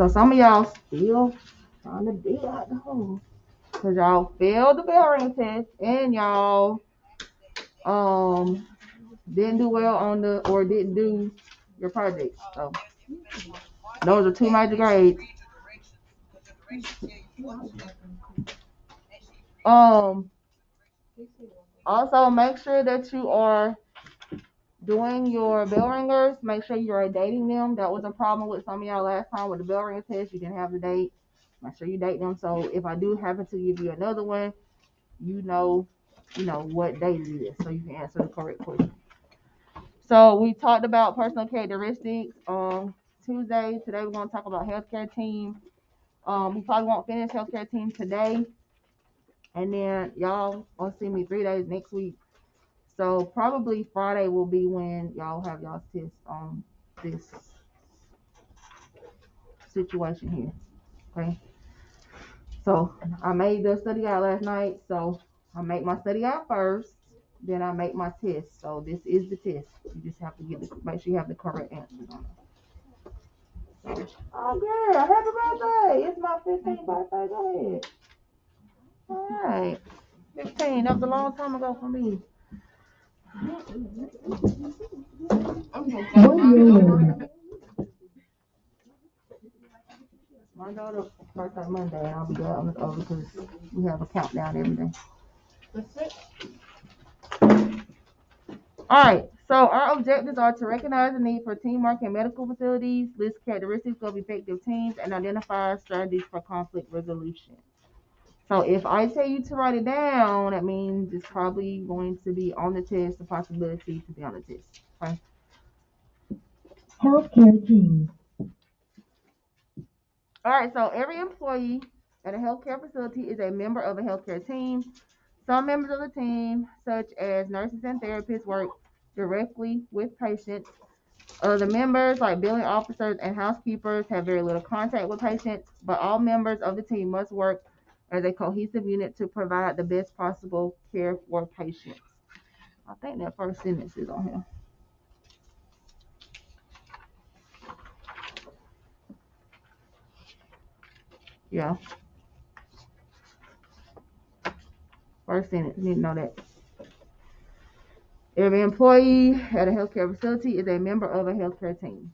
So some of y'all still trying to dig out the hole. Because y'all failed the bell ring test and y'all didn't do well on or didn't do your project. So those are two major grades. Um Also make sure that you are doing your bell ringers. Make sure you are dating them. That was a problem with some of y'all last time with the bell ringer test. You didn't have the date. Make sure you date them. So if I do happen to give you another one, you know what date it is, so you can answer the correct question. So we talked about personal characteristics on Tuesday. Today we're going to talk about healthcare team. We probably won't finish healthcare team today, and then y'all will see me 3 days next week. So probably Friday will be when y'all have y'all's test on this situation here. Okay. So I made the study guide last night. So I make my study guide first, then I make my test. So this is the test. You just have to make sure you have the correct answers on it. So, oh girl, happy birthday! It's my 15th birthday. Go ahead. All right, 15. That was a long time ago for me. My daughter's birthday Monday, and I'll be glad on the over because we have a countdown every day. That's it. All right, so our objectives are to recognize the need for teamwork in medical facilities, list characteristics of effective teams, and identify strategies for conflict resolution. So if I tell you to write it down, that means it's probably going to be on the test, the possibility to be on the test. Okay? Healthcare team. All right, so every employee at a healthcare facility is a member of a healthcare team. Some members of the team, such as nurses and therapists, work directly with patients. The members, like billing officers and housekeepers, have very little contact with patients, but all members of the team must work as a cohesive unit to provide the best possible care for patients. I think that first sentence is on here. Yeah. First sentence, you need to know that. Every employee at a healthcare facility is a member of a healthcare team.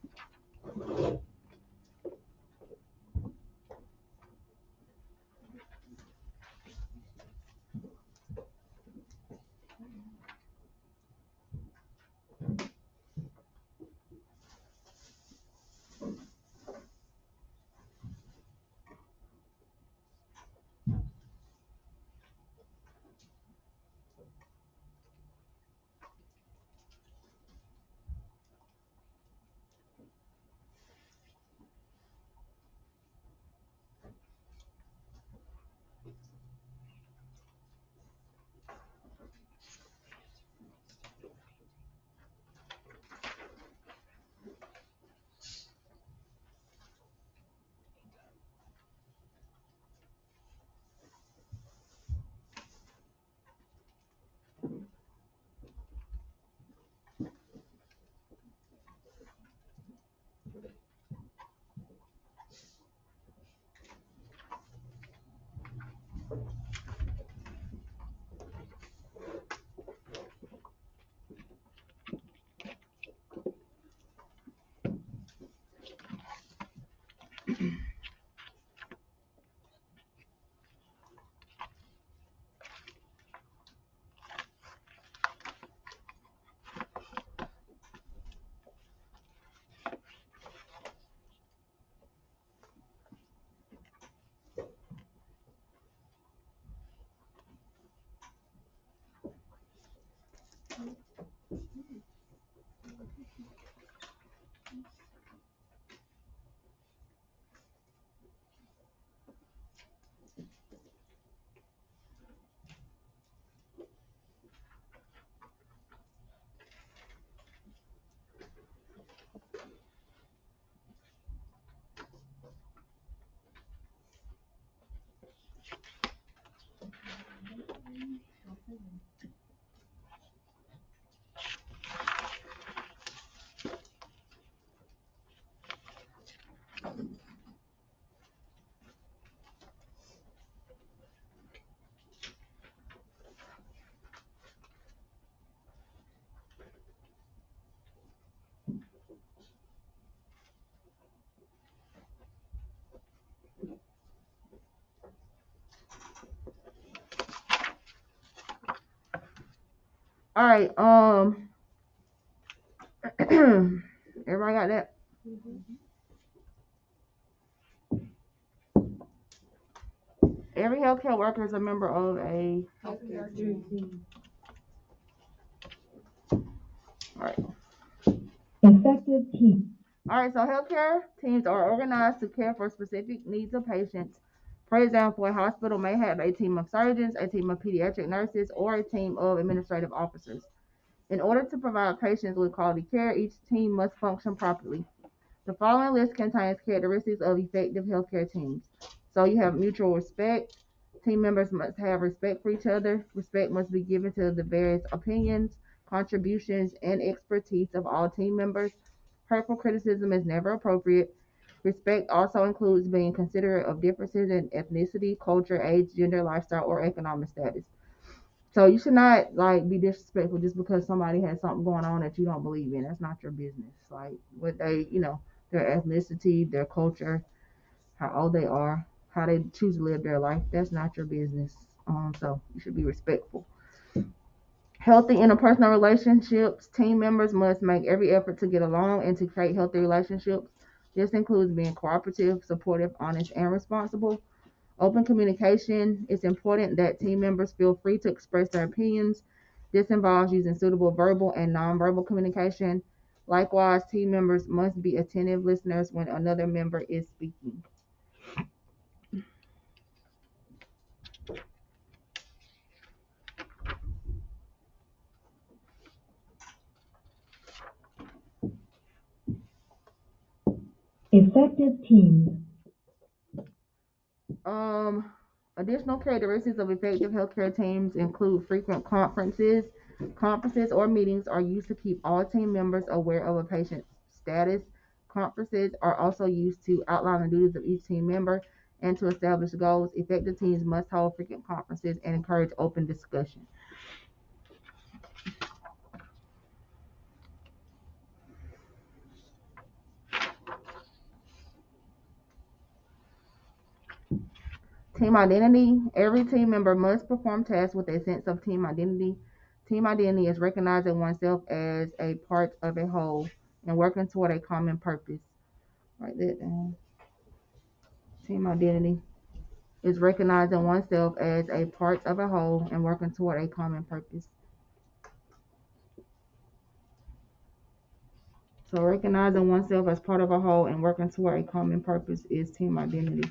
All right. Everybody got that? Every healthcare worker is a member of a Healthcare team. All right. Effective team. All right, so healthcare teams are organized to care for specific needs of patients. For example, a hospital may have a team of surgeons, a team of pediatric nurses, or a team of administrative officers. In order to provide patients with quality care, each team must function properly. The following list contains characteristics of effective healthcare teams. So you have mutual respect. Team members must have respect for each other. Respect must be given to the various opinions, contributions, and expertise of all team members. Hurtful criticism is never appropriate. Respect also includes being considerate of differences in ethnicity, culture, age, gender, lifestyle, or economic status. So you should not like be disrespectful just because somebody has something going on that you don't believe in. That's not your business. Like what they, their ethnicity, their culture, how old they are, how they choose to live their life. That's not your business. So you should be respectful. Healthy interpersonal relationships. Team members must make every effort to get along and to create healthy relationships. This includes being cooperative, supportive, honest, and responsible. Open communication. It's important that team members feel free to express their opinions. This involves using suitable verbal and nonverbal communication. Likewise, team members must be attentive listeners when another member is speaking. Effective teams. Um, Additional characteristics of effective healthcare teams include frequent conferences. Conferences or meetings are used to keep all team members aware of a patient's status. Conferences are also used to outline the duties of each team member and to establish goals. Effective teams must hold frequent conferences and encourage open discussion. Team identity. Every team member must perform tasks with a sense of team identity. Team identity is recognizing oneself as a part of a whole and working toward a common purpose. Write that down. Team identity is recognizing oneself as a part of a whole and working toward a common purpose. So recognizing oneself as part of a whole and working toward a common purpose is team identity.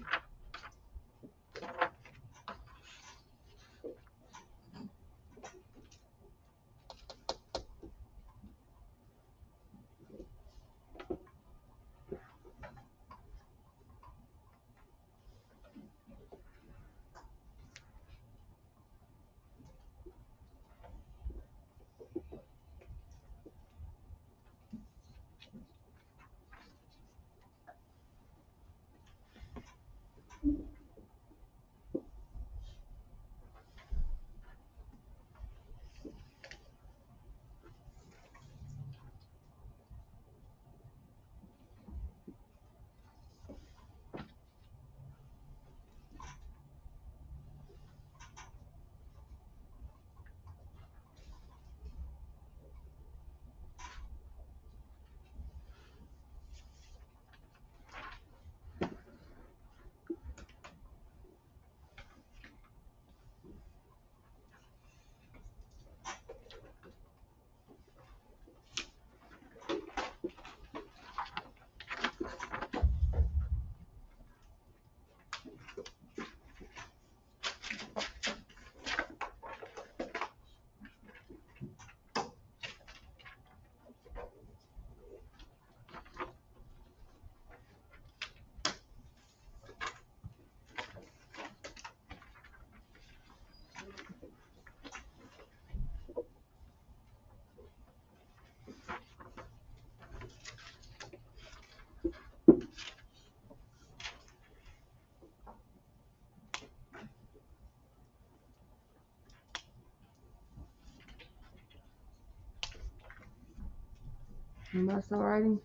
Am I still writing?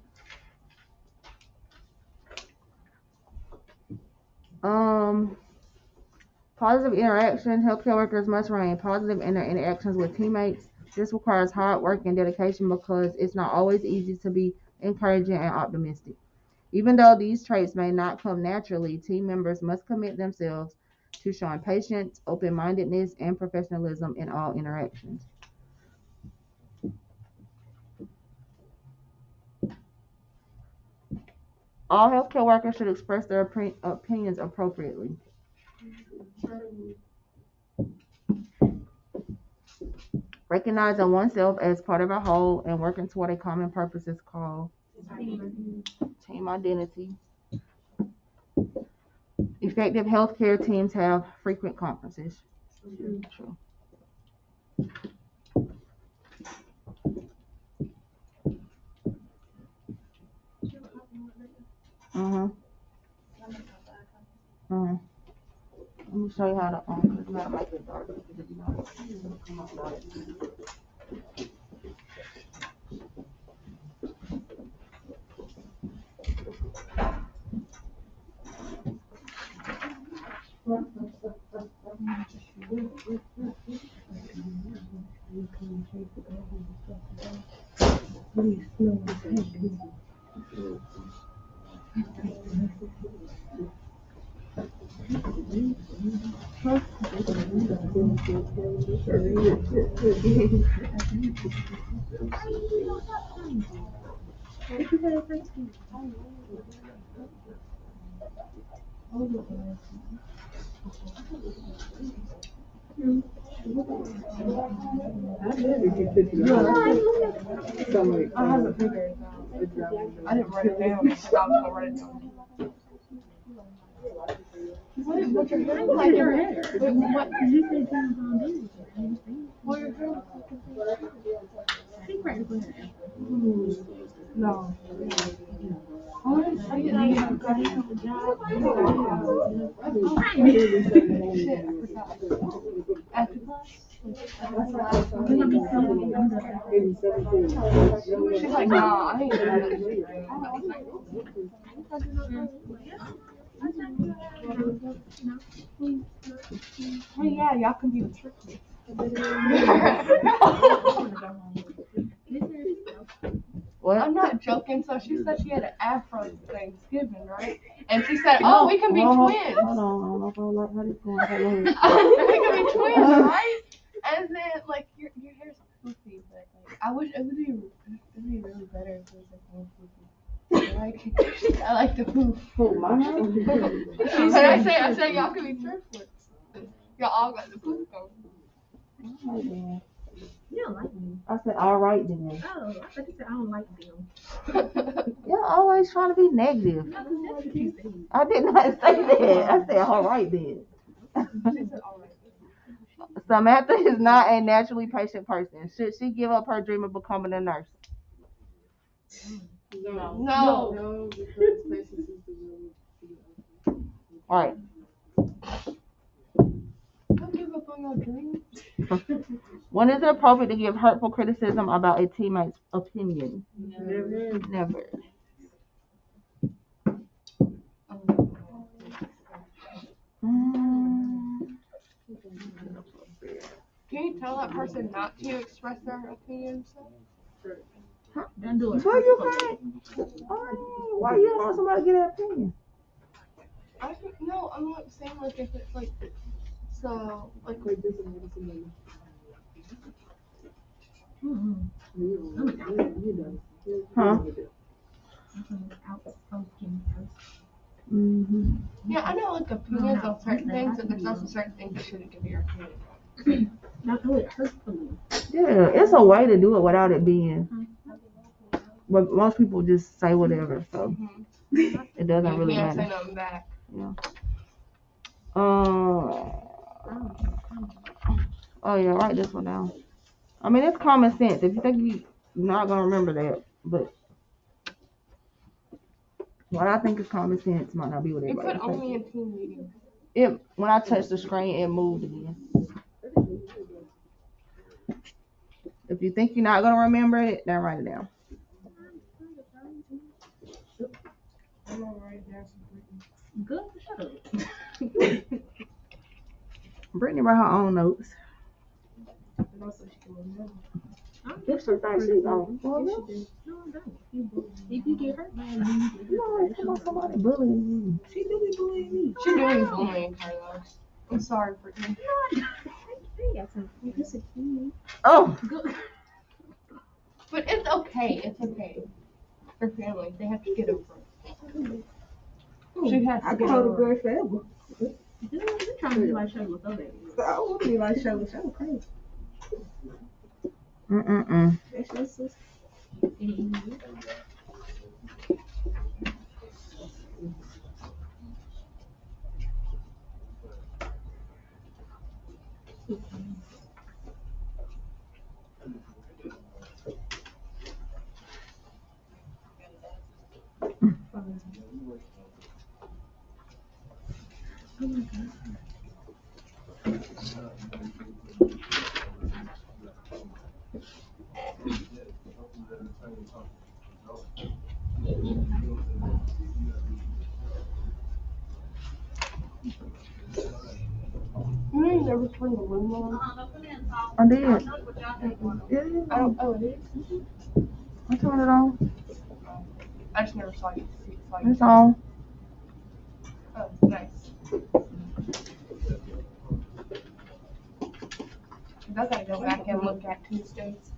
Um, Positive interaction. Healthcare workers must remain positive in their interactions with teammates. This requires hard work and dedication because it's not always easy to be encouraging and optimistic. Even though these traits may not come naturally, team members must commit themselves to showing patience, open-mindedness, and professionalism in all interactions. All healthcare workers should express their opinions appropriately. Recognizing oneself as part of a whole and working toward a common purpose is called team identity. Effective healthcare teams have frequent conferences. True. Let me show you how to because you gotta make it dark because if you don't come up dark. I didn't write it down. I was gonna write it down. What's your hair? Like your hair. What? You said well, your hair. No. I didn't see it. After class? She's like, nah, I ain't doing hey, yeah, y'all can be tricky. What? I'm not joking. So she said she had an afro Thanksgiving, right? And she said, "Oh, we can be twins." Hold on, I don't know if I like how this going. We can be twins, right? And then like your hair's poofy, but like I wish it would be really better if it was like more poofy. I like the poof. But I said y'all can be triplets. Y'all all got the poof going. You don't like me. I said, all right then. Oh, I thought you said I don't like them. You're always trying to be negative. No, that's what you said. I did not say that. I said, all right then. She said, all right. Samantha is not a naturally patient person. Should she give up her dream of becoming a nurse? No. All right. Don't give up on your dreams. When is it appropriate to give hurtful criticism about a teammate's opinion? Never. Can you tell that person not to express their opinions? Don't do it. So you can't. Why you don't want somebody to get an opinion? No, I'm not saying like if it's like so like. Huh? Yeah, I know like opinions on certain things, and there's also certain things you shouldn't give your opinion. Not do it hurtfully. Yeah, it's a way to do it without it being. But most people just say whatever, so it doesn't really You can't matter. say nothing back. Yeah. Oh yeah, write this one down. I mean, it's common sense. If you think you're not gonna remember that, but what I think is common sense might not be what You everybody put only thinks. in team meetings. When I touched the screen, it moved again. If you think you're not gonna remember it, then write it down. I'm gonna write down some Good, shut up. Brittany wrote her own notes. And also she can remember. If she thinks she's on. Well, Yes, no. she does. No, I don't. If you get hurt by me, No, come on, somebody bullying she do be bullying me. She do be bullying Carlos. I'm sorry for you. I got time. You said you. Oh, good. But it's okay. It's okay. Her family, they have to get over it. She has I to get call the over it. girl forever. You're trying to be like Shayla so bad. I want to be like Shayla. Shayla crazy. mm. That's your sister. Oh my God. You ain't never turned the room on? I did. Yeah, I don't. Oh, it is. I turned it on. I just never saw you. It's on. Oh, nice. I gotta go back and look at Tuesdays.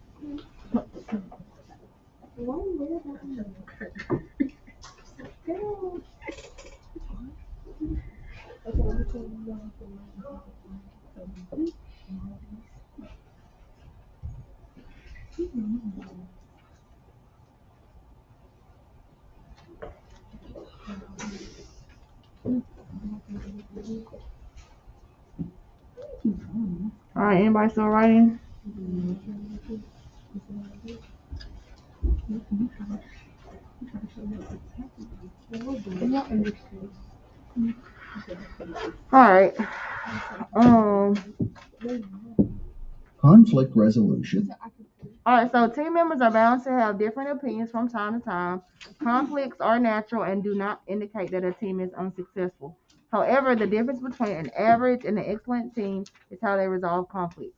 All right, anybody still writing? All right. Conflict resolution. All right, so team members are bound to have different opinions from time to time. Conflicts are natural and do not indicate that a team is unsuccessful. However, the difference between an average and an excellent team is how they resolve conflicts.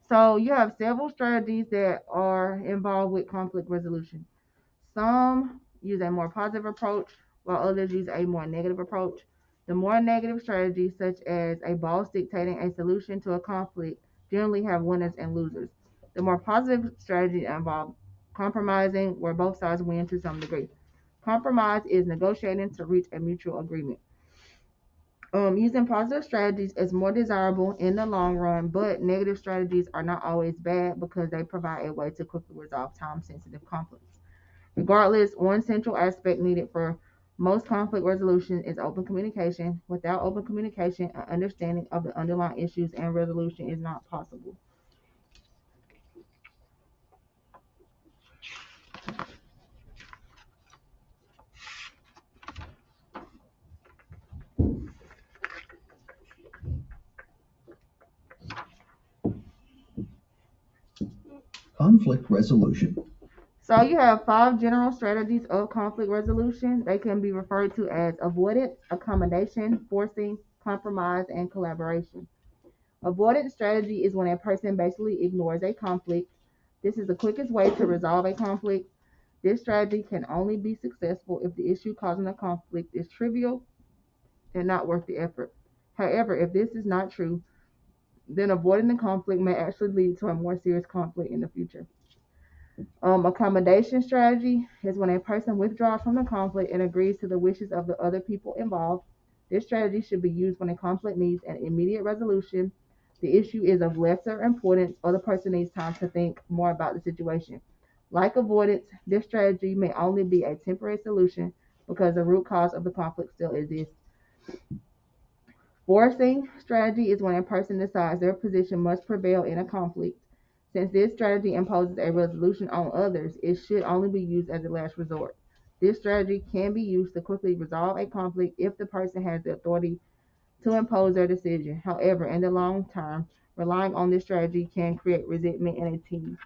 So you have several strategies that are involved with conflict resolution. Some use a more positive approach, while others use a more negative approach. The more negative strategies, such as a boss dictating a solution to a conflict, generally have winners and losers. The more positive strategies involve compromising, where both sides win to some degree. Compromise is negotiating to reach a mutual agreement. Using positive strategies is more desirable in the long run, but negative strategies are not always bad because they provide a way to quickly resolve time-sensitive conflicts. Regardless, one central aspect needed for most conflict resolution is open communication. Without open communication, an understanding of the underlying issues and resolution is not possible. Conflict resolution. So you have 5 general strategies of conflict resolution. They can be referred to as avoidance, accommodation, forcing, compromise, and collaboration. Avoidance strategy is when a person basically ignores a conflict. This is the quickest way to resolve a conflict. This strategy can only be successful if the issue causing the conflict is trivial and not worth the effort. However, if this is not true, then avoiding the conflict may actually lead to a more serious conflict in the future. Accommodation strategy is when a person withdraws from the conflict and agrees to the wishes of the other people involved. This strategy should be used when a conflict needs an immediate resolution. The issue is of lesser importance, or the person needs time to think more about the situation. Like avoidance, this strategy may only be a temporary solution because the root cause of the conflict still exists. Forcing strategy is when a person decides their position must prevail in a conflict. Since this strategy imposes a resolution on others, it should only be used as a last resort. This strategy can be used to quickly resolve a conflict if the person has the authority to impose their decision. However, in the long term, relying on this strategy can create resentment in a team.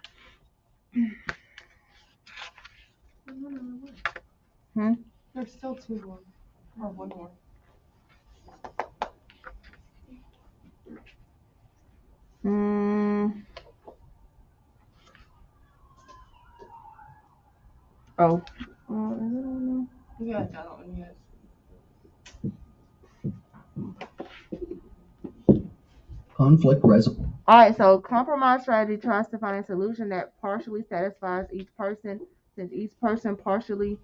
There's still 2 more. Or 1 more. Oh. Is it on Yeah, that one, yes. Conflict resolution. Alright, so compromise strategy tries to find a solution that partially satisfies each person. Since each person partially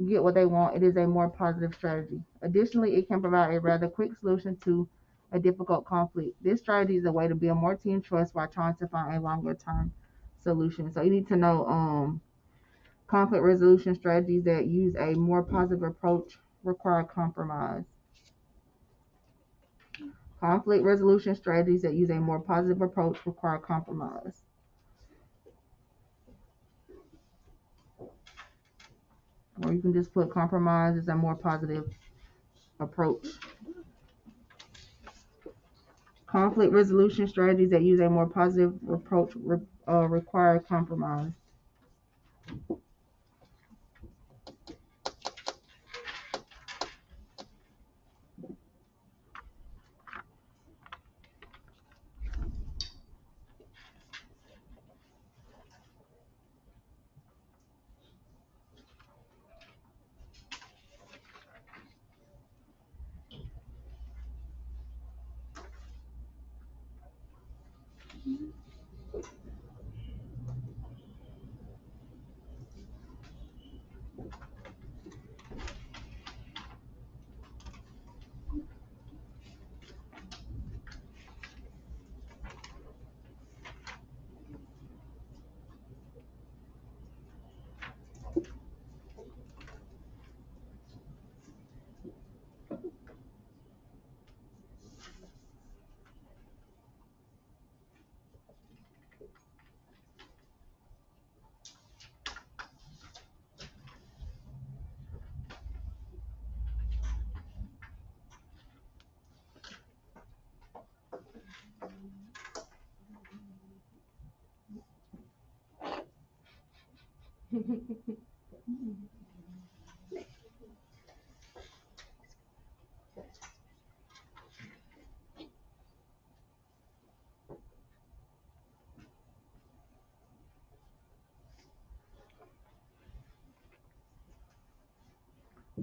get what they want, it is a more positive strategy. Additionally, it can provide a rather quick solution to a difficult conflict. This strategy is a way to build more team trust while trying to find a longer term solution. So you need to know conflict resolution strategies that use a more positive approach require compromise. Conflict resolution strategies that use a more positive approach require compromise. Or you can just put compromise as a more positive approach. Conflict resolution strategies that use a more positive approach require compromise.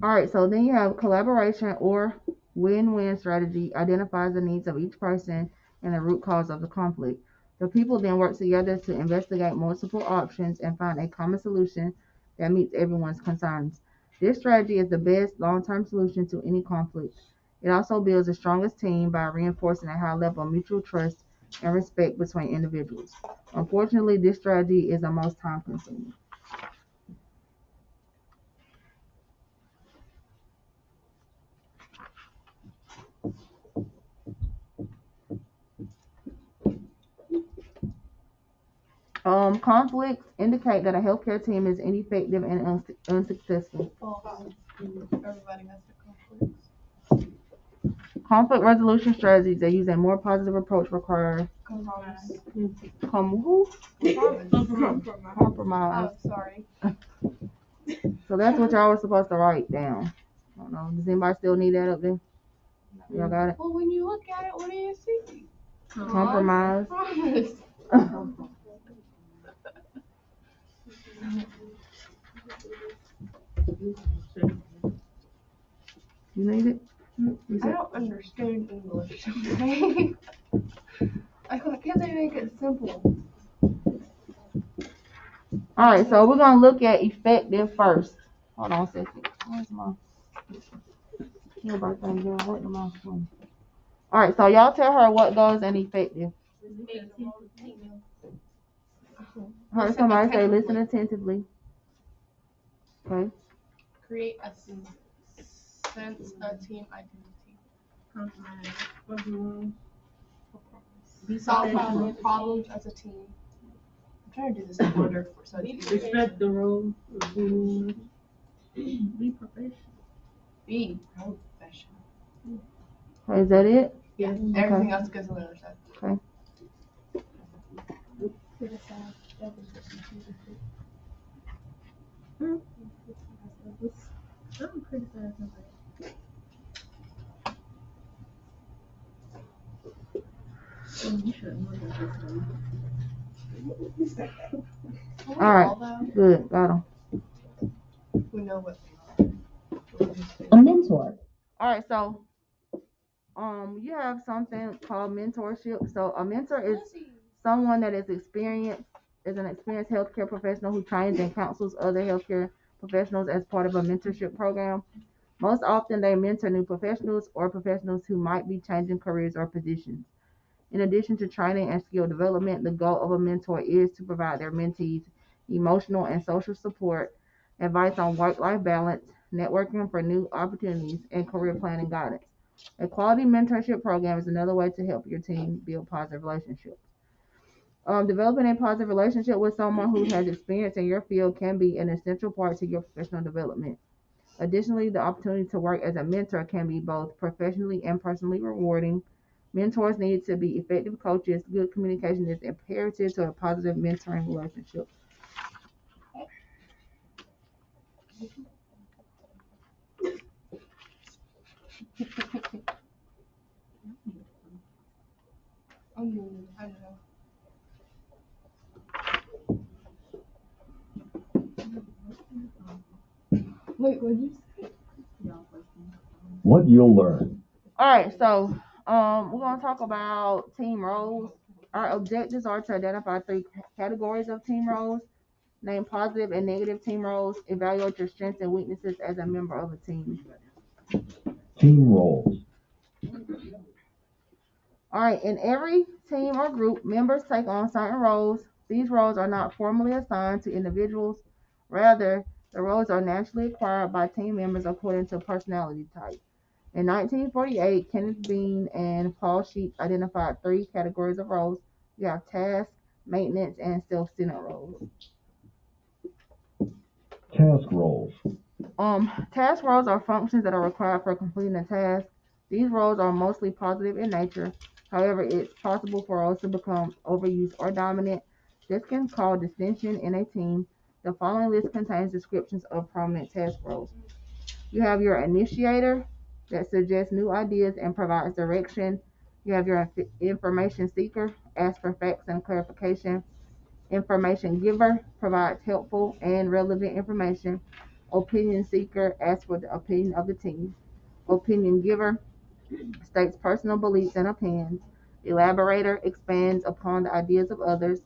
Alright, so then you have collaboration or win-win strategy identifies the needs of each person and the root cause of the conflict. The people then work together to investigate multiple options and find a common solution that meets everyone's concerns. This strategy is the best long-term solution to any conflict. It also builds the strongest team by reinforcing a high level of mutual trust and respect between individuals. Unfortunately, this strategy is the most time-consuming. Conflicts indicate that a healthcare team is ineffective and unsuccessful. False. Everybody has the conflicts. Conflict resolution strategies that use a more positive approach require Compromise. compromise. Oh, sorry. So that's what y'all were supposed to write down. I don't know. Does anybody still need that up there? Y'all got it? Well, when you look at it, what do you see? Compromise. Promise. You need it? I don't understand English, okay? Why can't they make it simple? Alright, so we're gonna look at effective first. Hold on a second. Where's my Alright, so y'all tell her what goes in effective. Heard somebody say listen attentively. Okay. Create a sense of team identity. Solve problems as a team. I'm trying to do this in order so it's easier. Respect the role. Be professional. Be professional. Okay, is that it? Yeah. Okay. Everything else goes on the other side. Okay. Alright, good, got him. know what they are. A mentor. All right, so you have something called mentorship. So a mentor is someone that is an experienced healthcare professional who trains and counsels other healthcare professionals as part of a mentorship program. Most often, they mentor new professionals or professionals who might be changing careers or positions. In addition to training and skill development, the goal of a mentor is to provide their mentees emotional and social support, advice on work-life balance, networking for new opportunities, and career planning guidance. A quality mentorship program is another way to help your team build positive relationships. Developing a positive relationship with someone who has experience in your field can be an essential part to your professional development. Additionally, the opportunity to work as a mentor can be both professionally and personally rewarding. Mentors need to be effective coaches. Good communication is imperative to a positive mentoring relationship. I don't know. Wait, what'd you say? What you'll learn. All right, so we're going to talk about team roles. Our objectives are to identify 3 categories of team roles, name positive and negative team roles, evaluate your strengths and weaknesses as a member of a team. Team roles. All right, in every team or group, members take on certain roles. These roles are not formally assigned to individuals. Rather, the roles are naturally acquired by team members according to personality type. In 1948, Kenneth Bean and Paul Sheets identified 3 categories of roles. You have task, maintenance, and self-centered roles. Task roles. Task roles are functions that are required for completing a task. These roles are mostly positive in nature. However, it's possible for roles to become overused or dominant. This can cause dissension in a team. The following list contains descriptions of prominent task roles. You have your initiator that suggests new ideas and provides direction. You have your information seeker, asks for facts and clarification. Information giver provides helpful and relevant information. Opinion seeker asks for the opinion of the team. Opinion giver states personal beliefs and opinions. Elaborator expands upon the ideas of others.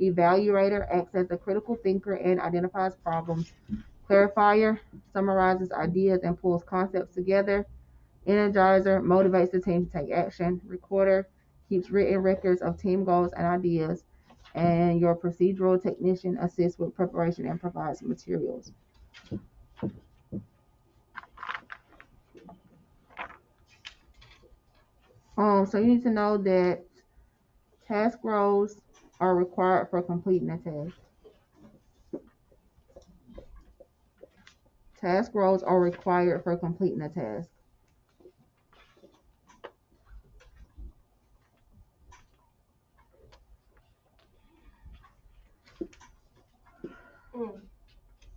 Evaluator acts as a critical thinker and identifies problems. Clarifier summarizes ideas and pulls concepts together. Energizer motivates the team to take action. Recorder keeps written records of team goals and ideas. And your procedural technician assists with preparation and provides materials. So you need to know that task roles are required for completing a task. Task roles are required for completing a task.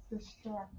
Distracted.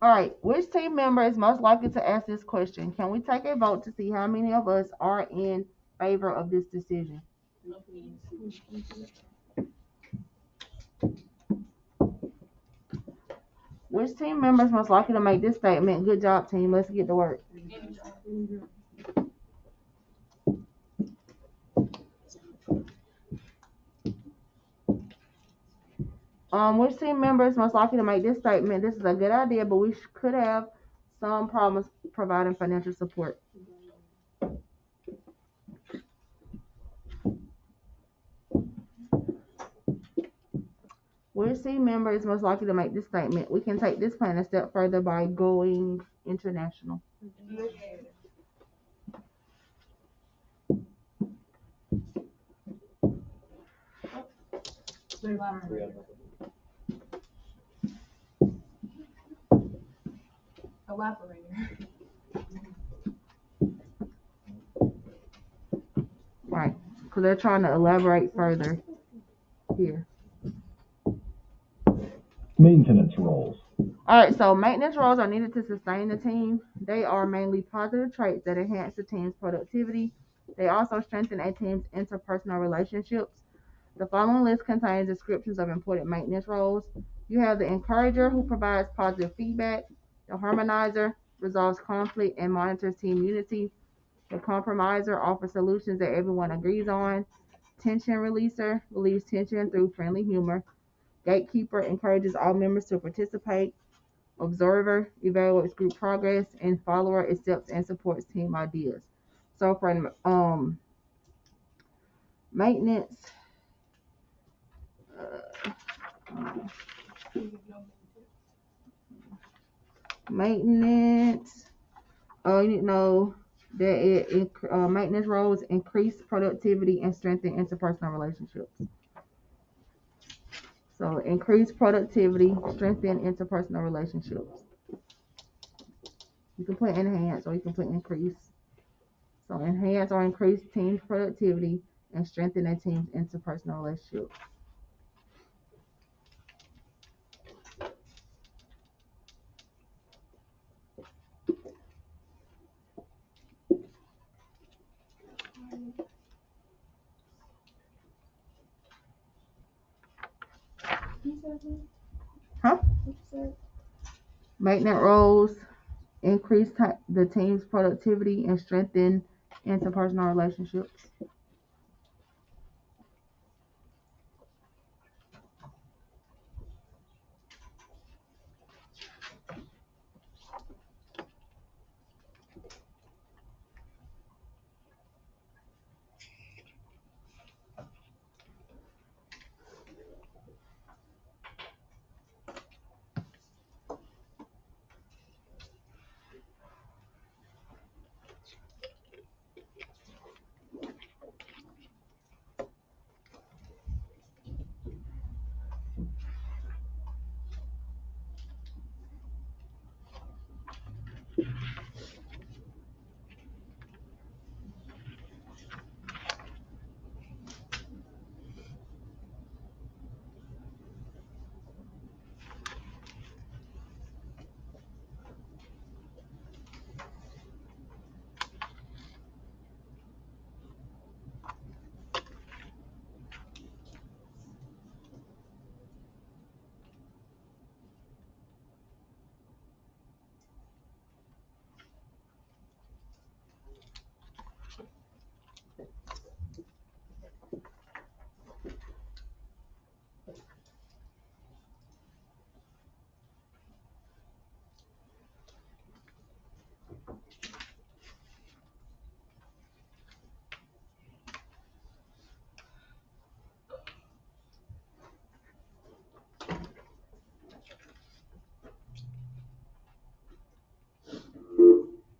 All right, which team member is most likely to ask this question? Can we take a vote to see how many of us are in favor of this decision? Which team member is most likely to make this statement? Good job, team. Let's get to work. Which team member is most likely to make this statement? This is a good idea, but we could have some problems providing financial support. Which team member is most likely to make this statement? We can take this plan a step further by going international. Elaborator. Right, because they're trying to elaborate further here. Maintenance roles. Alright, so maintenance roles are needed to sustain the team. They are mainly positive traits that enhance the team's productivity. They also strengthen a team's interpersonal relationships. The following list contains descriptions of important maintenance roles. You have the encourager, who provides positive feedback. The harmonizer resolves conflict and monitors team unity. The compromiser offers solutions that everyone agrees on. Tension releaser relieves tension through friendly humor. Gatekeeper encourages all members to participate. Observer evaluates group progress, and follower accepts and supports team ideas. So for maintenance, maintenance, you need to know that maintenance roles increase productivity and strengthen interpersonal relationships. So increase productivity, strengthen interpersonal relationships. You can put enhance or you can put increase. So enhance or increase team's productivity and strengthen a team's interpersonal relationships. Huh? Maintenance roles increase the team's productivity and strengthen interpersonal relationships.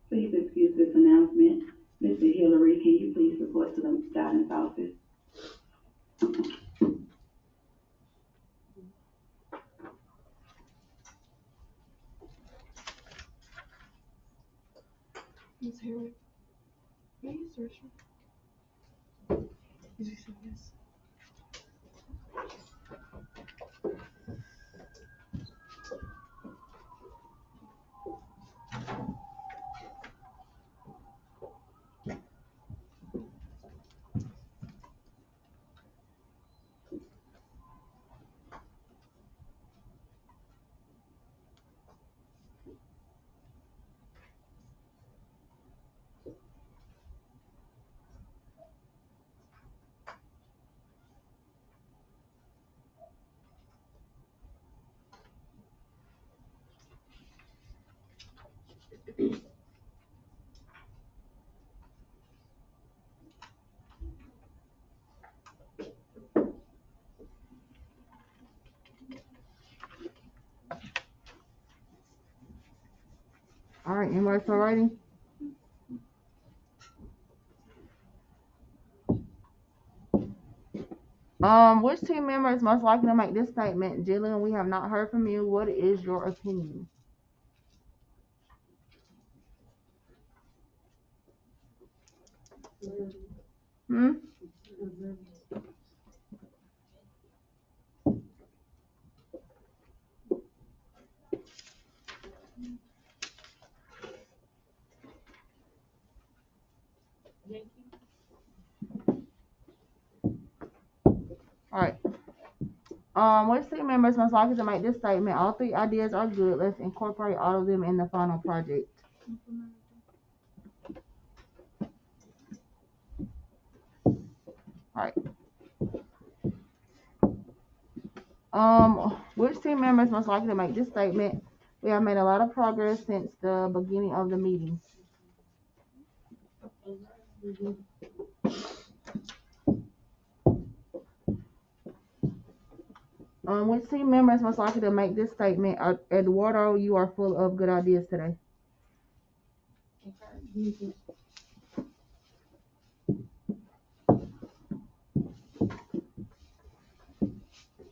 Please excuse this announcement. Mr. Hillary, can you please report to the guidance office? Miss Harry, are you searching? Did you say yes? All right, anybody still writing? Which team member is most likely to make this statement? Jillian, we have not heard from you. What is your opinion? Hmm? All right. Which team member is most likely to make this statement? All three ideas are good. Let's incorporate all of them in the final project. All right. Which team member is most likely to make this statement? We have made a lot of progress since the beginning of the meeting. Which team member is most likely to make this statement? Eduardo, you are full of good ideas today.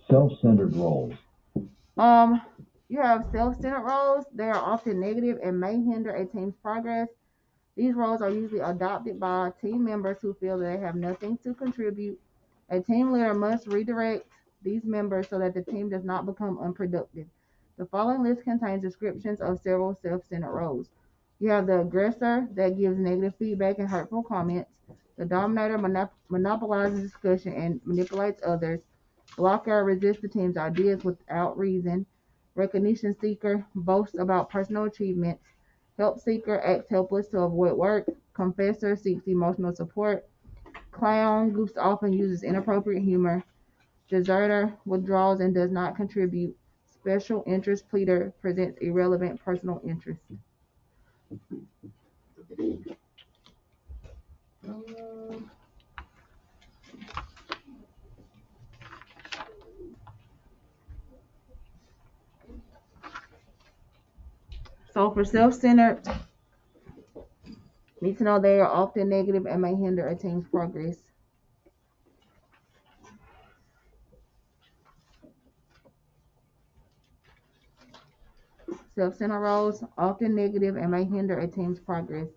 Self-centered roles. You have self-centered roles. They are often negative and may hinder a team's progress. These roles are usually adopted by team members who feel that they have nothing to contribute. A team leader must redirect these members so that the team does not become unproductive. The following list contains descriptions of several self-centered roles. You have the aggressor that gives negative feedback and hurtful comments. The dominator monopolizes discussion and manipulates others. Blocker resists the team's ideas without reason. Recognition seeker boasts about personal achievements. Help seeker acts helpless to avoid work. Confessor seeks emotional support. Clown goofs off and uses inappropriate humor. Deserter withdraws and does not contribute. Special interest pleader presents irrelevant personal interest. So for self-centered, need to know they are often negative and may hinder a team's progress. Self-centered roles, often negative and may hinder a team's progress.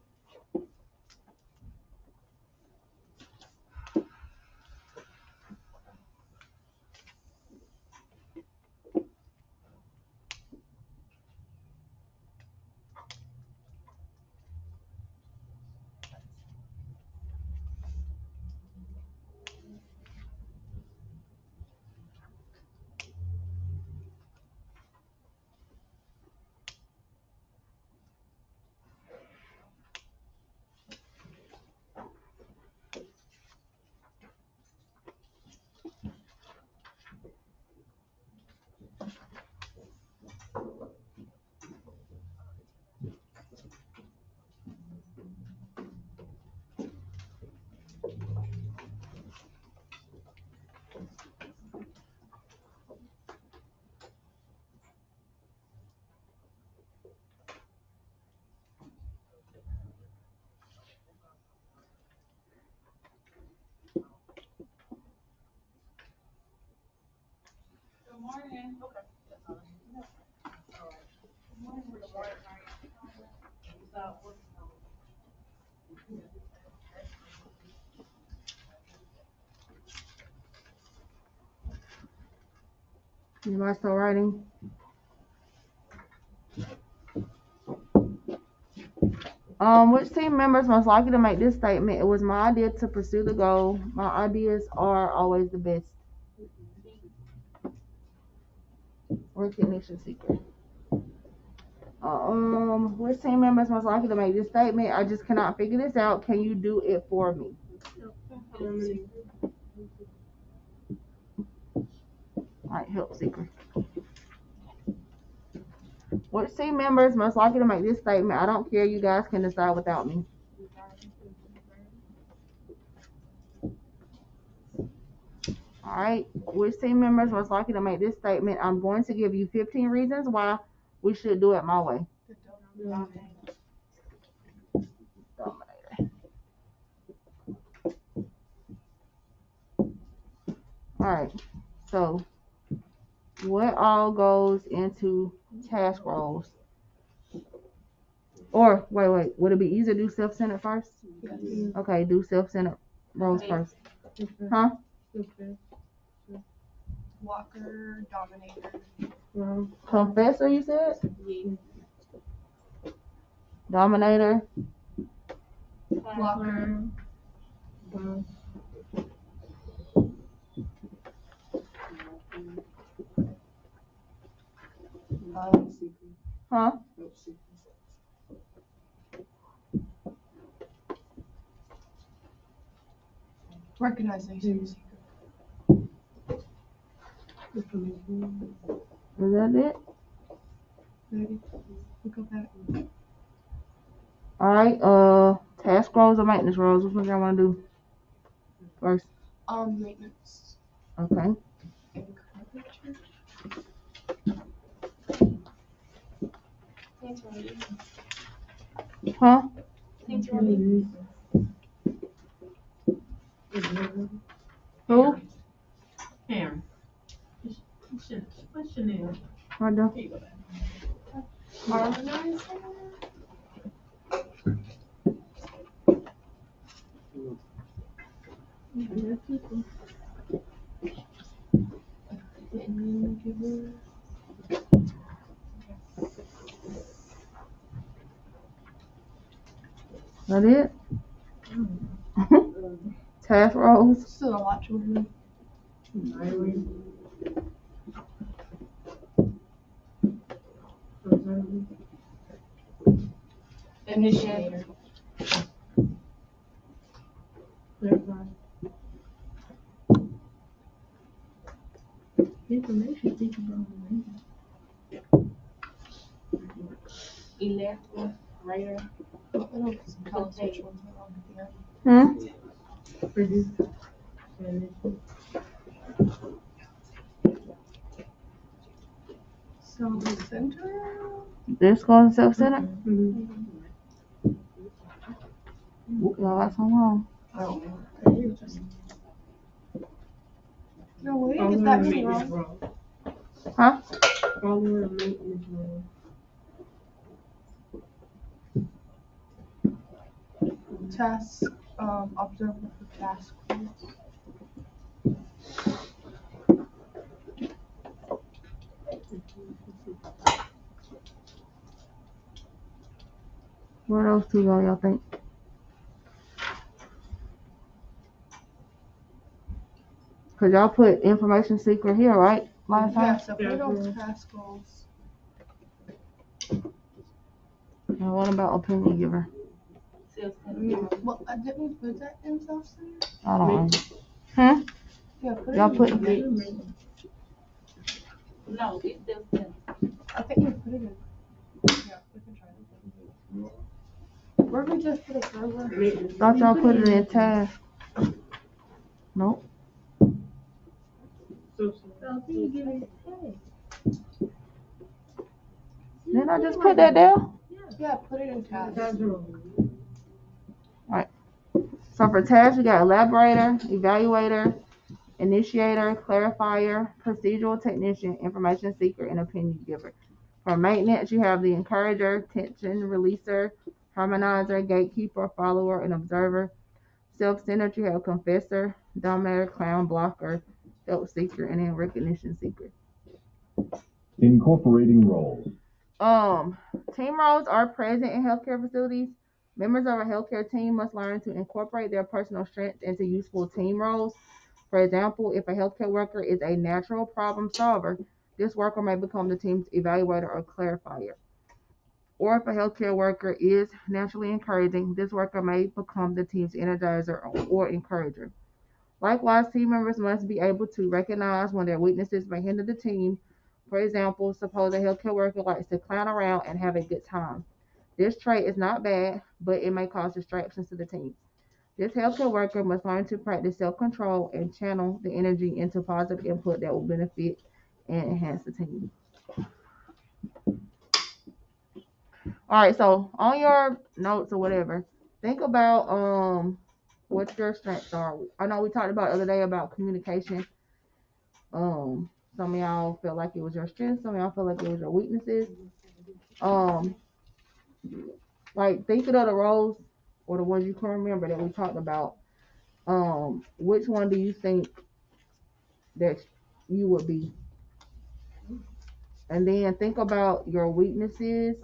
Anybody still writing? Which team members most likely to make this statement? It was my idea to pursue the goal. My ideas are always the best. Recognition seeker. Which team members most likely to make this statement? I just cannot figure this out. Can you do it for me? Alright, help seeker. Which team members most likely to make this statement? I don't care. You guys can decide without me. All right. Which team members most likely to make this statement? I'm going to give you 15 reasons why we should do it my way. Dominator. All right. So, what all goes into task roles? Or wait. Would it be easier to do self-centered first? Yes. Okay, do self-centered roles first. Huh? Walker, Dominator. Confessor, you said? Dominator. Walker. Huh? Recognization. Is that it? Ready? Look up that. All right. Task roles or maintenance roles? Which one y'all want to do first? Maintenance. Okay. Encouragement. Huh? Who? Karen. What's Chanel? Right there. Harmonizer. That it? Task roles. Still a lot to do. Initiator. Information seeker. Electrical. Writer. I don't tell us which ones are wrong at the end. Producer. So center. This goes self-centered. Y'all got something wrong. Oh. No way, is that really wrong? Huh? Task, observer for task. Where those two go, y'all think? Cause y'all put information seeker here, right? Last Yeah, time. so put it on task goals. And what about opinion giver? Well, didn't we put that in self-centered? I don't know. Yeah, put it Y'all in put- maintenance. No, it's still I think we put it in. Yeah, we can try it. Where we just put a server? Thought y'all put it in task. Nope. Didn't I just put that there? Yeah, put it in task. So for tasks, we got elaborator, evaluator, initiator, clarifier, procedural technician, information seeker, and opinion giver. For maintenance, you have the encourager, tension releaser, harmonizer, gatekeeper, follower, and observer. Self-centered, you have confessor, dominator, clown, blocker, help seeker, and then recognition seeker. Incorporating roles. Team roles are present in healthcare facilities. Members of a healthcare team must learn to incorporate their personal strengths into useful team roles. For example, if a healthcare worker is a natural problem solver, this worker may become the team's evaluator or clarifier. Or if a healthcare worker is naturally encouraging, this worker may become the team's energizer or encourager. Likewise, team members must be able to recognize when their weaknesses may hinder the team For example, suppose a healthcare worker likes to clown around and have a good time. This trait is not bad, but it may cause distractions to the team. This healthcare worker must learn to practice self-control and channel the energy into positive input that will benefit and enhance the team. All right, so on your notes or whatever, think about what your strengths are. I know we talked about the other day about communication. Some of y'all felt like it was your strengths, some of y'all felt like it was your weaknesses. Like thinking of the roles or the ones you can remember that we talked about. Which one do you think that you would be? And then think about your weaknesses.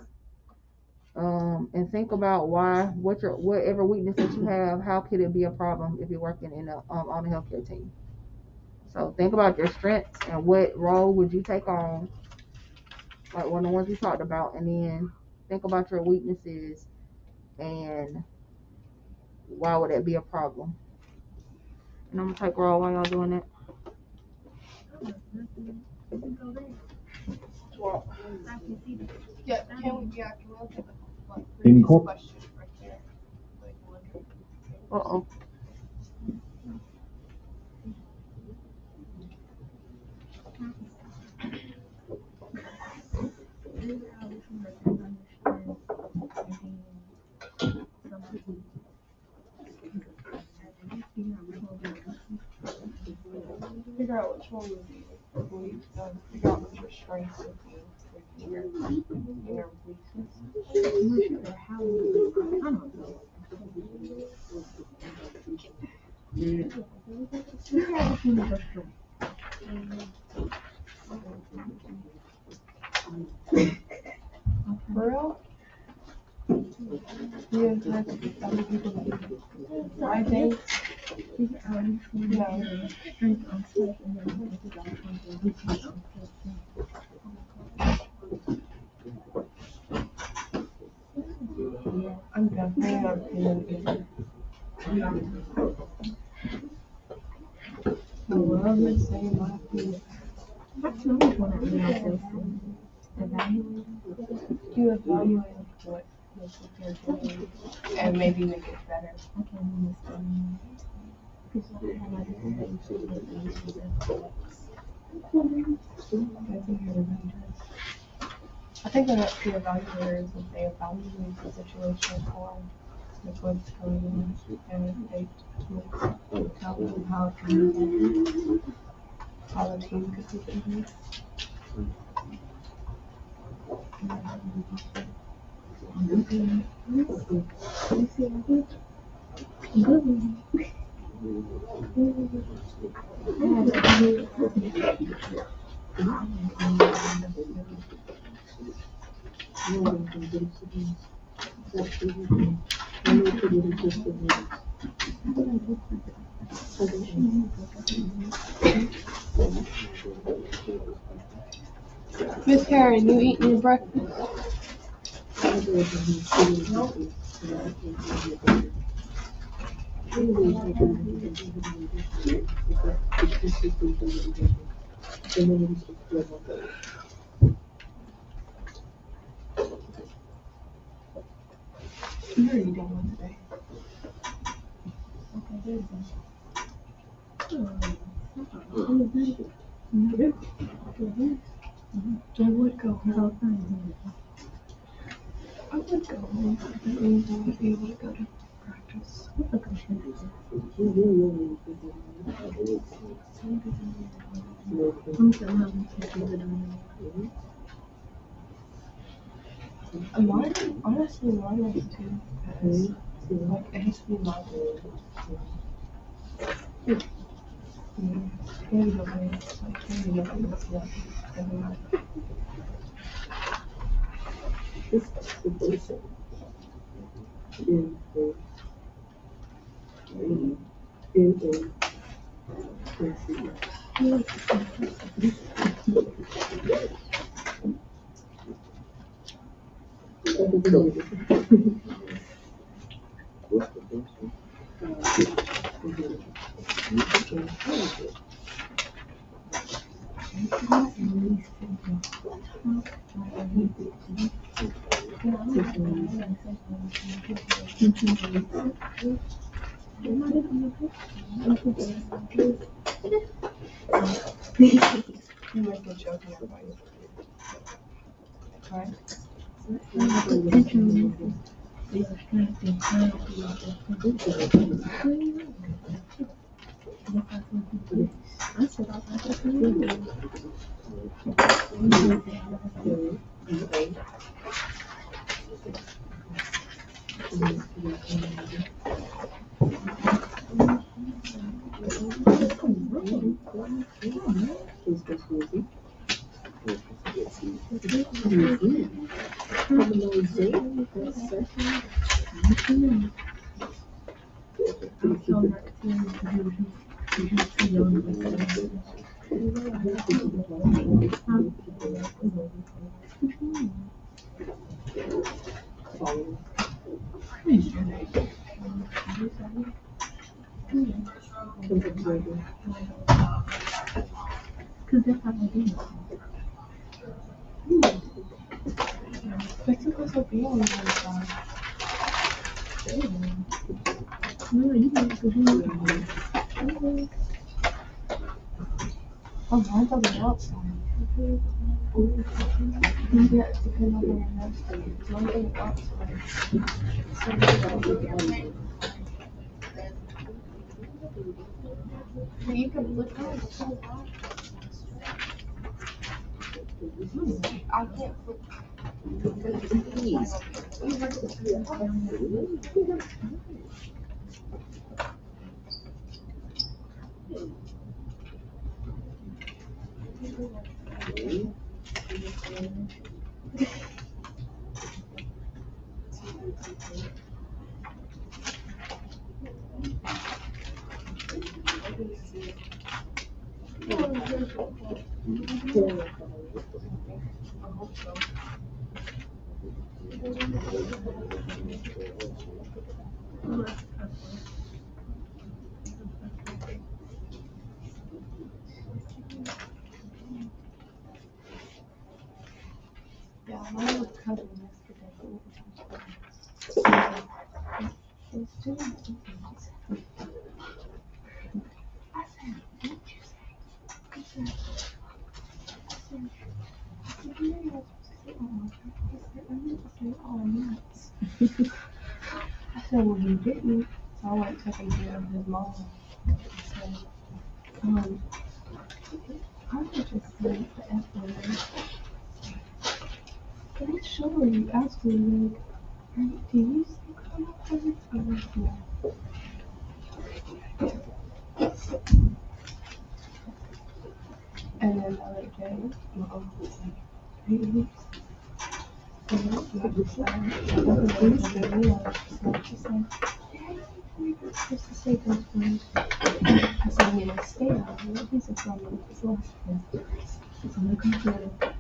And think about whatever weakness that you have, how could it be a problem if you're working in on a healthcare team? So think about your strengths and what role would you take on, like one of the ones we talked about, and then think about your weaknesses and why would that be a problem? And I'm gonna take roll while y'all doing that. Yeah, can we look at the In previous court. question right there? Like, Uh-oh. figure out which one would be, figure out what your strengths would be, and your weaknesses. For real? You guys have other people to I think. Yeah. I'm definitely not feeling good. So what I'm gonna say might be. You evaluate what you're doing and maybe make it better. I think that the evaluators, if they evaluate the situation or like what's going on, and if they tell them how to how the team could be better. Miss Karen, you eating your breakfast? Where are you going today? I would go home. I would go home. That means I would be able to go to practice. Mine, honestly, mine is too. Because, like, it has to be my way. Maybe the way it's like, maybe nothing else left. Doesn't matter. You make me joke and everybody. Right? But you also be on the side. Oh, mine's on the outside. Maybe that's depending on where your nose is. Mine's on the outside. So you can flip it. I can't flip. Yeah, mine was covered yesterday. It's doing something. I said, what did you say? I said, you know you're supposed to say all I said, I meant to say all nuts. I said, well, you didn't. So I went taking care of his mom. I said, I would just say the F word. But it's showing you asking me, like, do you say common words or no? And then the other day, my uncle was like, hey, oops. And I just said, I wasn't going to realize. She said, yeah, you're not supposed to say those words. I said, I'm going to stay out of it. He said, so I'm going to flush it. She said, look at that.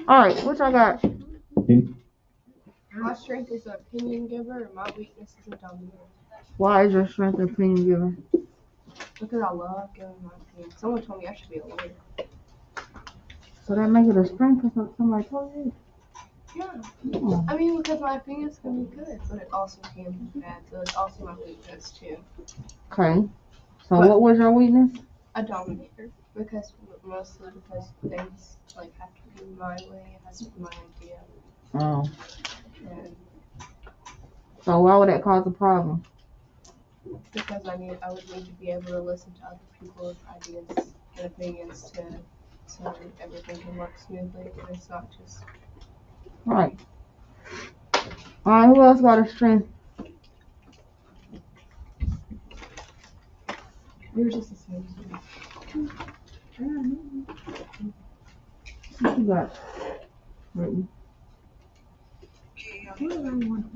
Alright, what y'all got? My strength is an opinion giver, and my weakness is a dominator. Why is your strength an opinion giver? Because I love giving my opinion. Someone told me I should be a lawyer. So that make it a strength because somebody told you? Yeah. Oh. I mean, because my opinions can be good, but it also can be bad. So it's also my weakness, too. Okay. So But- what was your weakness? A dominator. Mostly because things, like, have to be my way. It has to be my idea. Oh. And So why would that cause a problem? because I would need to be able to listen to other people's ideas and opinions so everything can work smoothly, and it's not just. Right. Alright, who else got a strength? You're just the same. What you got? Brittany? What do I want?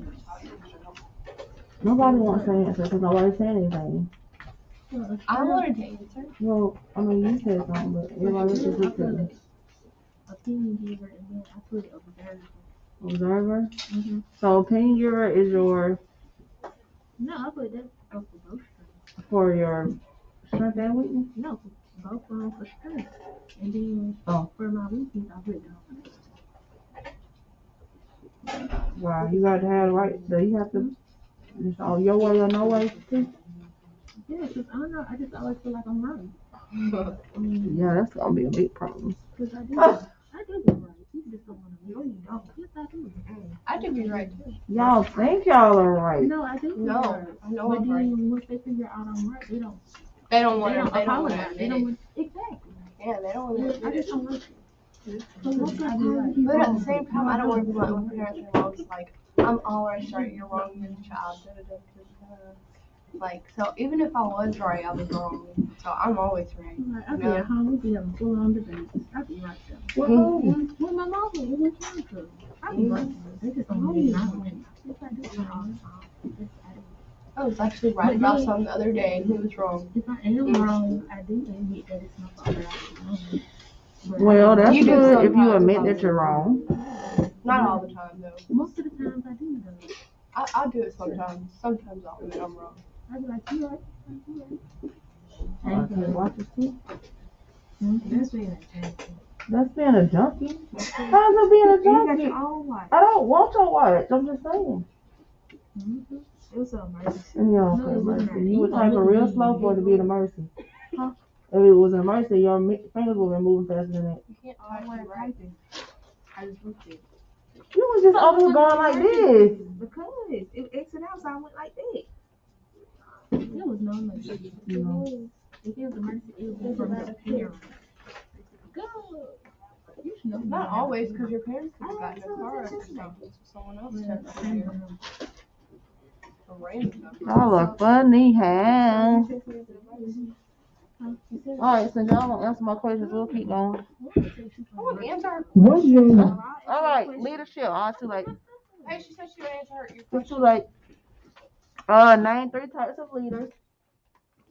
Nobody wants to answer because nobody's saying anything. I wanted to answer. Well, I mean, you said something, but everybody else is just saying. Opinion giver, and then I put observer. Observer? Mm-hmm. So opinion giver is your, No, I put that for both. for your strength and weakness? No, both of them for strength. And then for my weakness, I put down. Wow, you got to have the right, do you have to, it's all your way or no way too? Yeah, because I don't know, I just always feel like I'm right. Yeah, that's going to be a big problem. Because I do be right. You just don't want to know you don't. Yes, I do. I do be right too. Y'all think y'all are right. No, I do. No, Right. I know But I'm then right. once they figure out I'm right, they don't apologize. They don't want, exactly. Yeah, they don't want to I just don't like it. So most of the I time, be you right. be But at wrong. the same time, I don't want to be like, my parents are wrong. It's like, I'm always right, you're wrong, you're the child. Da, da, da, da, da. Like, so even if I was right, I was wrong. So I'm always right. Like, I be at home, we be having full on debates. I be right there. Mhm. With my mama, it was my cousin. I be right there. They just don't know me. Yes, I do. Yes, I do. I was actually right about something the other day, and he was wrong. If I am wrong, I do admit that it's my fault that I was wrong. But Well, that's You do good if you sometimes, admit probably. that you're wrong. Not all the time, though. most of the times I do though. I'll do it sometimes. Sometimes I'll admit I'm wrong. I be like, you right? Okay, watch your teeth. That's being a junkie. That's being a junkie. How's it being a You got junkie? your own life. I don't want your watch. I'm just saying. It was an emergency. Yeah, No, okay, it wasn't. mercy. You would type a real slow for it to be an emergency. Huh? If it was an emergency, your fingers would have been moving faster than that. You can't I type wasn't right. typing. I just looked at it. You was just over going like this. Because it exited out, so I went like that. There was no emergency. No. If it was emergency, it would be from the parent. Go. You should know. Not always, because your parents could have gotten in a car accident with someone else texting you. A random number. Y'all are funny, huh? Alright, since y'all won't answer my questions, we'll keep going. I want to answer her What's question. your Alright, leadership. Too late. Hey, she said she would answer your It's question. too late. Name 3 types of leaders.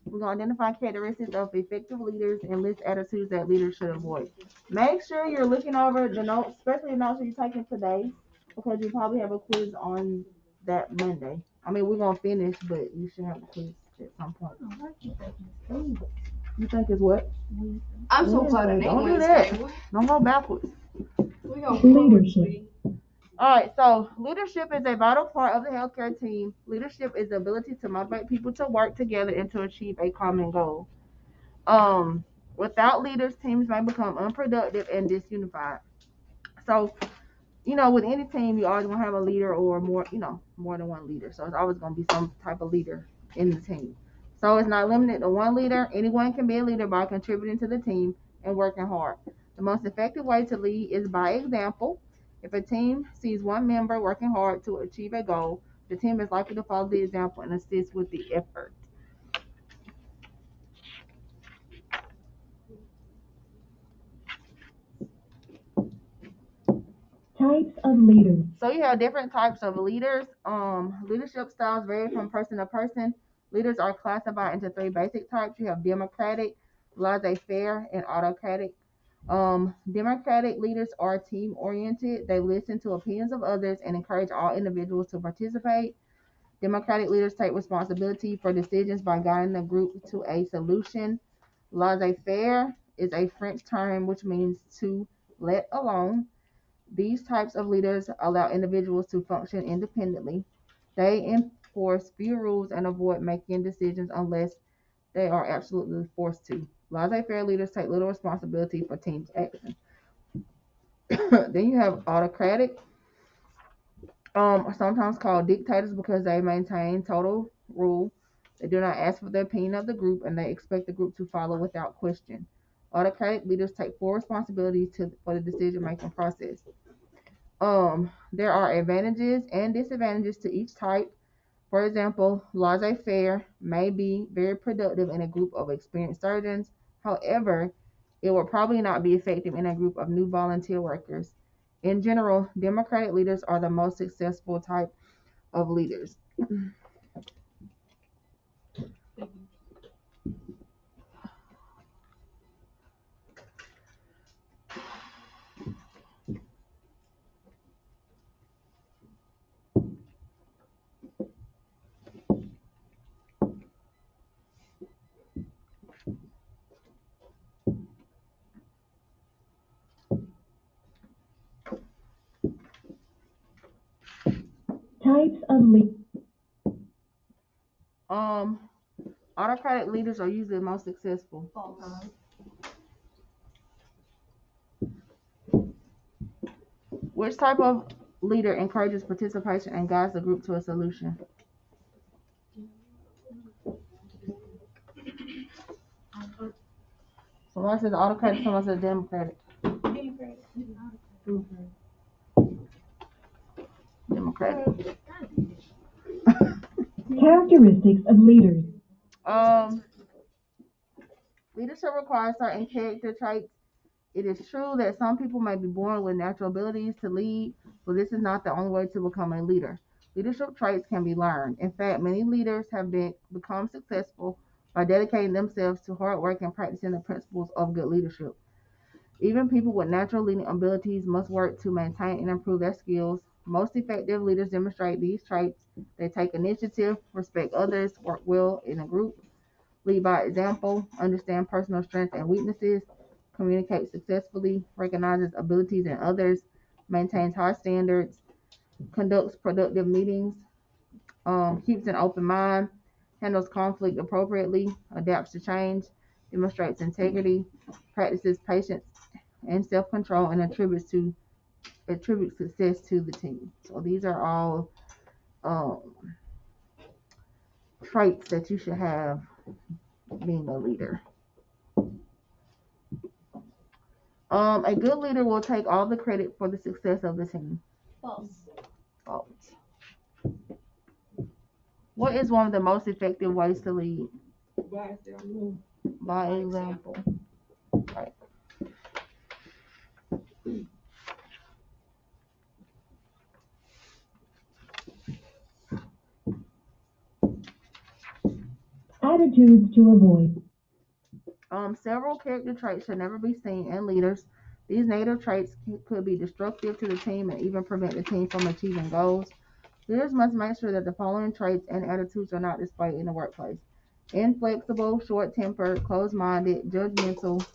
We're going to identify characteristics of effective leaders and list attitudes that leaders should avoid. Make sure you're looking over the notes, especially the notes that you're taking today, because you probably have a quiz on that Monday. I mean, we're going to finish, but you should have a quiz at some point. You think it's what? I'm so glad it ain't Don't do Wednesday. that. Don't go backwards. We go forward, Leadership. sweetie. Alright, so leadership is a vital part of the healthcare team. Leadership is the ability to motivate people to work together and to achieve a common goal. Without leaders, teams may become unproductive and disunified. So, with any team, you always gonna have a leader or more than one leader. So it's always gonna be some type of leader in the team. So it's not limited to one leader. Anyone can be a leader by contributing to the team and working hard. The most effective way to lead is by example. If a team sees one member working hard to achieve a goal, the team is likely to follow the example and assist with the effort. types of leaders? So you have different types of leaders. Leadership styles vary from person to person. Leaders are classified into 3 basic types. You have democratic, laissez-faire, and autocratic. Democratic leaders are team-oriented. They listen to opinions of others and encourage all individuals to participate. Democratic leaders take responsibility for decisions by guiding the group to a solution. Laissez-faire is a French term which means to let alone. These types of leaders allow individuals to function independently. They enforce few rules and avoid making decisions unless they are absolutely forced to. Laissez-faire leaders take little responsibility for team's action. Then you have autocratic, sometimes called dictators because they maintain total rule. They do not ask for the opinion of the group and they expect the group to follow without question. Autocratic leaders take full responsibility for the decision-making process. There are advantages and disadvantages to each type. For example, laissez-faire may be very productive in a group of experienced surgeons. However, it will probably not be effective in a group of new volunteer workers. In general, democratic leaders are the most successful type of leaders. Types of leaders. Autocratic leaders are usually the most successful. False. Which type of leader encourages participation and guides the group to a solution? Someone says autocratic, someone says democratic. Democratic. Characteristics of leaders. Leadership requires certain character traits. It is true that some people may be born with natural abilities to lead, but this is not the only way to become a leader. Leadership traits can be learned. In fact, many leaders have become successful by dedicating themselves to hard work and practicing the principles of good leadership. Even people with natural leading abilities must work to maintain and improve their skills. Most effective leaders demonstrate these traits. They take initiative, respect others, work well in a group, lead by example, understand personal strengths and weaknesses, communicate successfully, recognizes abilities in others, maintains high standards, conducts productive meetings, keeps an open mind, handles conflict appropriately, adapts to change, demonstrates integrity, practices patience and self-control, and attributes success to the team. So these are all traits that you should have being a leader. A good leader will take all the credit for the success of the team. False. False. What is one of the most effective ways to lead? By example. Right. Attitudes to avoid. Several character traits should never be seen in leaders. These negative traits could be destructive to the team and even prevent the team from achieving goals. Leaders must make sure that the following traits and attitudes are not displayed in the workplace: inflexible, short-tempered, closed-minded, judgmental,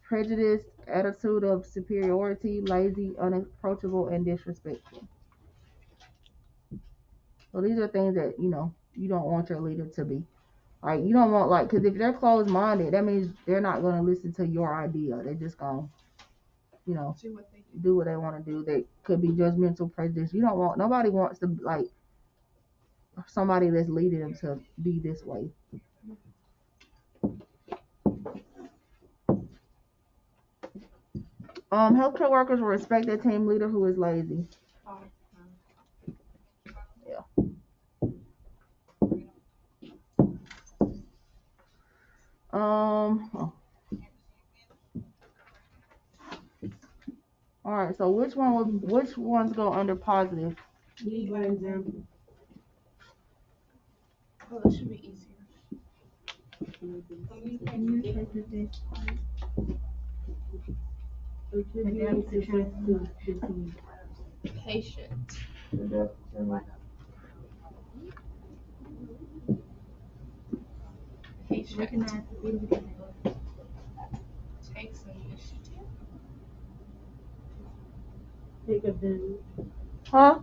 prejudiced, attitude of superiority, lazy, unapproachable, and disrespectful. So these are things that you don't want your leader to be. Like, you don't want, because if they're closed-minded, that means they're not going to listen to your idea. They're just going to, do what they want to do. They could be judgmental, prejudice. Nobody wants to, somebody that's leading them to be this way. Healthcare workers will respect their team leader who is lazy. Yeah. All right. So which ones go under positive? Lead by example. Oh, that should be easier. Patient. Patient. Takes initiative. Take advantage. Huh?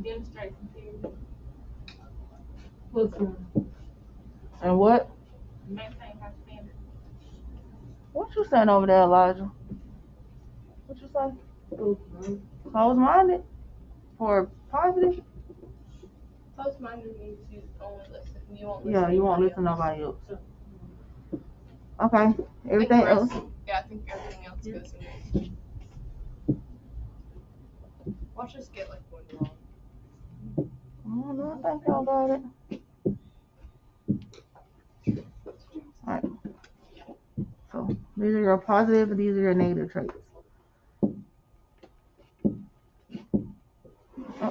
Demonstrate superiority. And what? Maintain high standards. What you saying over there, Elijah? What you say? Close-minded? For positive? Close-minded means you only listen. You won't listen. Yeah, you won't listen to nobody else. Okay. Everything else? Yeah, I think everything else goes in there. Watch us get one wrong. I don't know. I think y'all got it. All right. So. These are your positive and these are your negative traits. Oh.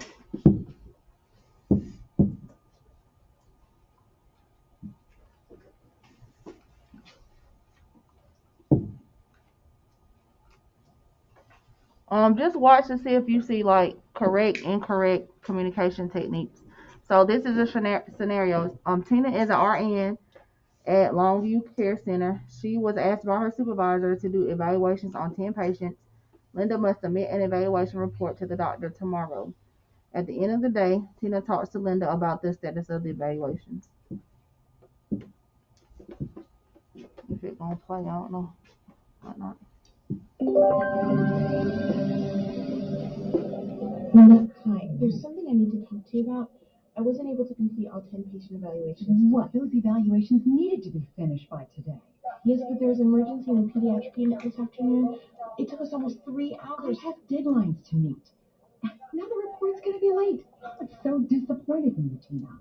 Just watch to see if you see like correct, incorrect communication techniques. So this is a scenario. Tina is an RN at Longview Care Center. She was asked by her supervisor to do evaluations on 10 patients. Linda must submit an evaluation report to the doctor tomorrow. At the end of the day, Tina talks to Linda about the status of the evaluations. If it's gonna play, I don't know. Might not. Linda, hi. There's something I need to talk to you about. I wasn't able to complete all 10 patient evaluations. What? Those evaluations needed to be finished by today. Yes, but there was an emergency in the pediatric unit this afternoon. It took us almost 3 I hours. have deadlines to meet. Now the report's gonna be late. It's so disappointed in you, Tina.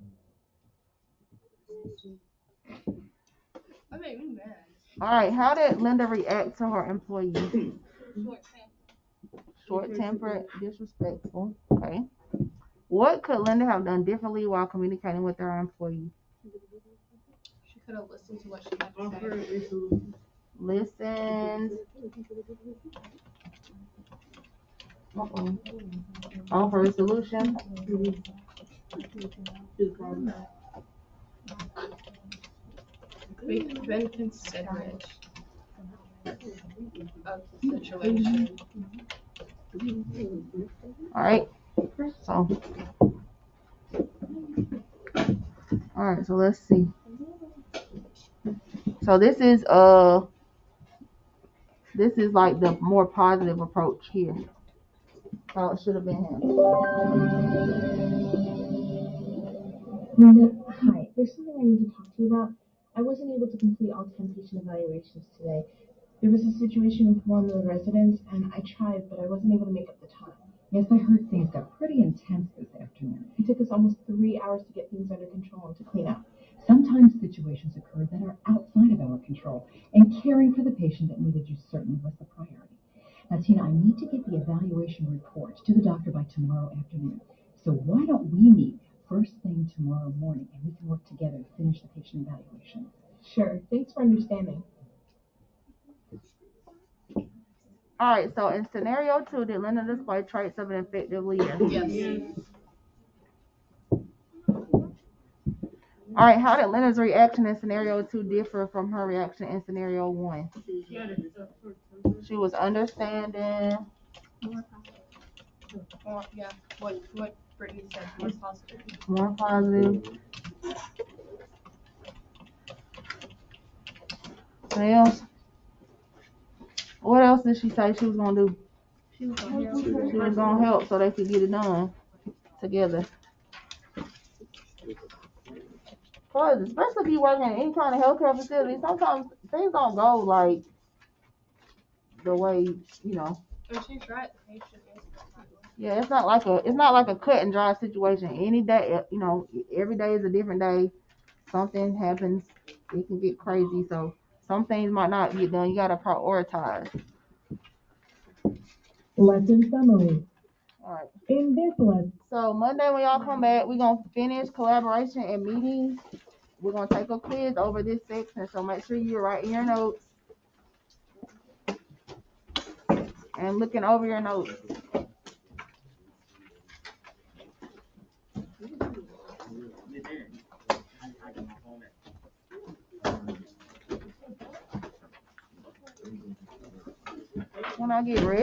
That made me mad. All right, how did Linda react to her employee? Short-tempered, disrespectful. Okay. What could Linda have done differently while communicating with her employee? She could have listened to what she had to say. Listened. Offer a solution. Been considerate of the situation. All right. So let's see. So this is like the more positive approach here. How it should have been handled. Linda, hi. There's something I need to talk to you about. I wasn't able to complete all 10 patient evaluations today. There was a situation with one of the residents, and I tried, but I wasn't able to make up the time. Yes, I heard things got pretty intense this afternoon. It took us almost 3 hours to get things under control and to clean up. Sometimes situations occur that are outside of our control, and caring for the patient that needed you certainly was the priority. Now, Tina, I need to get the evaluation report to the doctor by tomorrow afternoon. So why don't we meet first thing tomorrow morning, and we can work together to finish the patient evaluation? Sure. Thanks for understanding. All right, so in scenario 2, did Linda display traits of an effective leader? Yes. All right, how did Linda's reaction in scenario 2 differ from her reaction in scenario 1? She was understanding. Well, yeah. What Brittany said, more positive. More positive. What else? What else did she say she was gonna do? She was gonna help. She was gonna help so they could get it done together. Cause especially if you work in any kind of healthcare facility, sometimes things don't go like the way you know. Oh, she's right. The patient is the problem. Yeah, it's not like a cut and dry situation. Any day, you know, every day is a different day. Something happens, it can get crazy. So some things might not get done. You gotta prioritize. Lesson summary. All right. In this lesson, So Monday when y'all come back, we're gonna finish collaboration and meetings. We're gonna take a quiz over this section. So make sure you're writing your notes and looking over your notes. When I get ready.